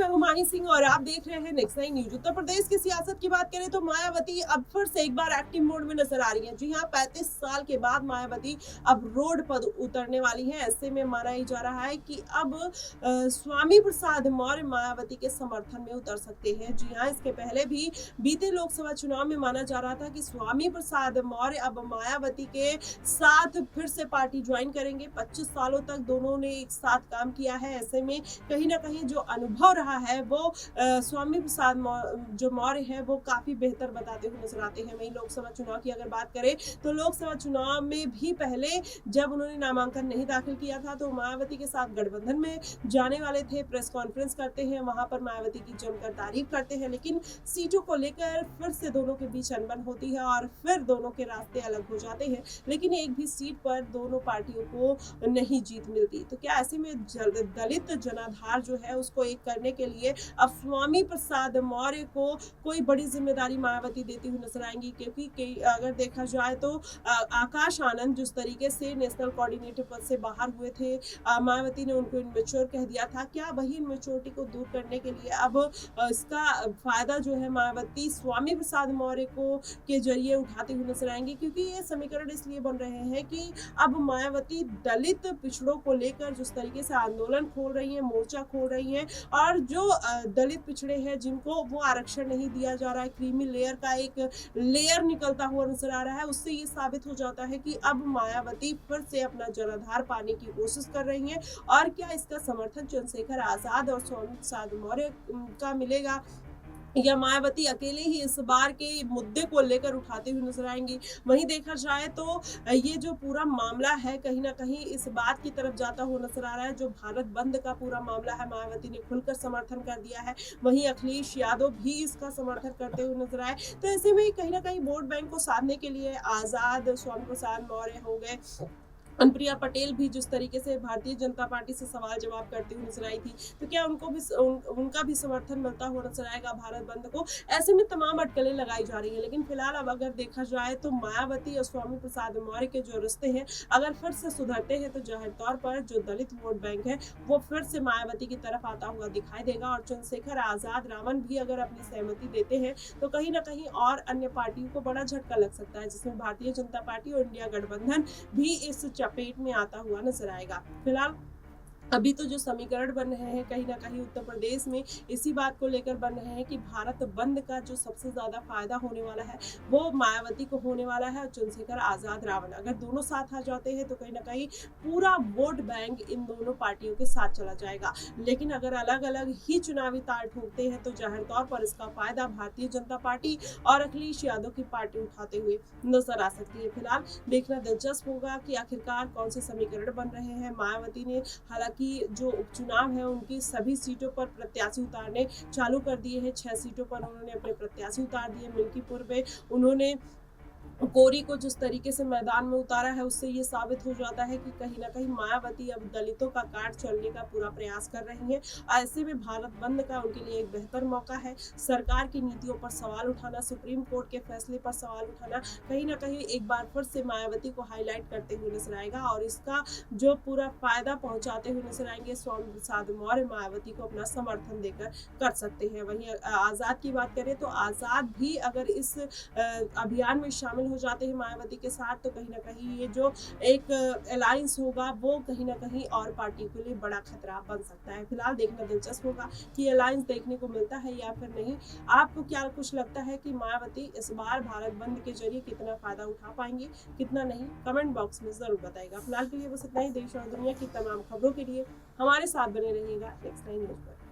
मैं हूं माही सिंह और आप देख रहे हैं next nine news. Uttar Pradesh की सियासत की बात करें तो मायावती अब फिर से एक बार एक्टिव मोड में नजर आ रही हैं। जी हां, 35 साल के बाद मायावती अब रोड पर उतरने वाली हैं। ऐसे में माना ही जा रहा है कि अब स्वामी प्रसाद मौर्य मायावती के समर्थन में उतर सकते हैं। जी हां, इसके पहले भी बीते लोकसभा चुनाव में माना जा रहा था कि स्वामी प्रसाद मौर्य अब मायावती के साथ फिर से पार्टी ज्वाइन करेंगे। 25 सालों तक दोनों ने एक साथ काम किया है। ऐसे में कहीं ना कहीं जो अनुभव रहा है वो स्वामी प्रसाद जो मौर्य है वो काफी बेहतर बताते हुए नजर आते हैं। वहीं लोकसभा चुनाव की अगर बात करें तो लोकसभा चुनाव में भी पहले जब उन्होंने नामांकन नहीं दाखिल किया था तो मायावती के साथ गठबंधन में जाने वाले थे। प्रेस कॉन्फ्रेंस करते हैं, वहां पर मायावती की जमकर तारीफ करते हैं, लेकिन सीटों को लेकर फिर से दोनों के बीच अनबन होती है और फिर दोनों के रास्ते अलग हो जाते हैं। लेकिन एक भी सीट पर दोनों पार्टियों को नहीं जीत मिलती। तो क्या ऐसे में दलित जनाधार जो है उसको एक करने के लिए अब स्वामी प्रसाद मौर्य को कोई बड़ी जिम्मेदारी मायावती देती हुई नजर आएंगी? क्योंकि अगर देखा जाए तो आकाश आनंद जिस तरीके से नेशनल कोऑर्डिनेटर पद से बाहर हुए थे, मायावती ने उनको इनमेच्योर कह दिया था। क्या वही इनमेच्योरिटी को दूर करने के लिए अब इसका फायदा जो है मायावती स्वामी प्रसाद मौर्य को के जरिए उठाते हुए नजर आएंगे? क्योंकि ये समीकरण इसलिए बन रहे हैं कि अब मायावती दलित पिछड़ों को लेकर जिस तरीके से आंदोलन खोल रही है, मोर्चा खोल रही है, और जो दलित पिछड़े हैं जिनको वो आरक्षण नहीं दिया जा रहा है, क्रीमी लेयर का एक लेयर निकलता हुआ नजर आ रहा है, उससे ये साबित हो जाता है कि अब मायावती फिर से अपना जनाधार पाने की कोशिश कर रही है। और क्या इसका समर्थन चंद्रशेखर आजाद और स्वामी प्रसाद मौर्य का मिलेगा, या मायावती अकेले ही इस बार के मुद्दे को लेकर उठाते हुए नजर आएंगी? वहीं देखा जाए तो ये जो पूरा मामला है कहीं ना कहीं इस बात की तरफ जाता हुआ नजर आ रहा है। जो भारत बंद का पूरा मामला है, मायावती ने खुलकर समर्थन कर दिया है, वहीं अखिलेश यादव भी इसका समर्थन करते हुए नजर आए। तो ऐसे में कहीं ना कहीं वोट बैंक को साधने के लिए आजाद, स्वामी प्रसाद मौर्य हो गए, अनुप्रिया पटेल भी जिस तरीके से भारतीय जनता पार्टी से सवाल जवाब करती हुई नजर आई थी, तो क्या उनको भी उनका भी समर्थन मिलता हुआ नजर आएगा भारत बंद को? ऐसे में तमाम अटकलें लगाई जा रही है। लेकिन फिलहाल अब अगर देखा जाए तो मायावती और स्वामी प्रसाद मौर्य के जो रिश्ते हैं अगर फिर से सुधरते हैं तो जाहिर तौर पर जो दलित वोट बैंक है वो फिर से मायावती की तरफ आता हुआ दिखाई देगा। और चंद्रशेखर आजाद रावण भी अगर अपनी सहमति देते हैं तो कहीं ना कहीं और अन्य पार्टियों को बड़ा झटका लग सकता है, जिसमें भारतीय जनता पार्टी और इंडिया गठबंधन भी इस चपेट में आता हुआ नजर आएगा। फिलहाल अभी तो जो समीकरण बन रहे हैं कहीं ना कहीं उत्तर प्रदेश में इसी बात को लेकर बन रहे हैं कि भारत बंद का जो सबसे ज्यादा फायदा होने वाला है वो मायावती को होने वाला है और चंद्रशेखर आजाद रावण अगर दोनों साथ आ जाते हैं तो कहीं ना कहीं पूरा वोट बैंक इन दोनों पार्टियों के साथ चला जाएगा। लेकिन अगर अलग अलग ही चुनावी तार ठोकते हैं तो जाहिर तौर पर इसका फायदा भारतीय जनता पार्टी और अखिलेश यादव की पार्टी उठाते हुए नजर आ सकती है। फिलहाल देखना दिलचस्प होगा कि आखिरकार कौन से समीकरण बन रहे हैं। मायावती ने हालांकि जो उपचुनाव है उनकी सभी सीटों पर प्रत्याशी उतारने चालू कर दिए हैं। 6 सीटों पर उन्होंने अपने प्रत्याशी उतार दिए। मिल्कीपुर में उन्होंने कोरी को जिस तरीके से मैदान में उतारा है उससे ये साबित हो जाता है कि कहीं ना कहीं मायावती अब दलितों का कार्ड चलने का पूरा प्रयास कर रही हैं। ऐसे में भारत बंद का उनके लिए एक बेहतर मौका है। सरकार की नीतियों पर सवाल उठाना, सुप्रीम कोर्ट के फैसले पर सवाल उठाना कहीं ना कहीं एक बार फिर से मायावती को हाईलाइट करते हुए नजर आएगा और इसका जो पूरा फायदा पहुंचाते हुए नजर आएंगे स्वामी प्रसाद मौर्य मायावती को अपना समर्थन देकर कर सकते हैं। वहीं आजाद की बात करें तो आजाद भी अगर इस अभियान में शामिल हो जाते हैं मायावती के साथ तो कहीं ना कहीं ये जो एक अलायंस होगा वो कहीं ना कहीं और पार्टी के लिए बड़ा खतरा बन सकता है। फिलहाल देखना दिलचस्प होगा कि अलायंस देखने को मिलता है या फिर नहीं। आपको क्या कुछ लगता है कि मायावती इस बार भारत बंद के जरिए कितना फायदा उठा पाएंगे, कितना नहीं? कमेंट बॉक्स में जरूर बताएगा। फिलहाल के लिए बस इतना ही। देश और दुनिया की तमाम खबरों के लिए हमारे साथ बने रहिएगा नेक्स्ट नाइन न्यूज पर।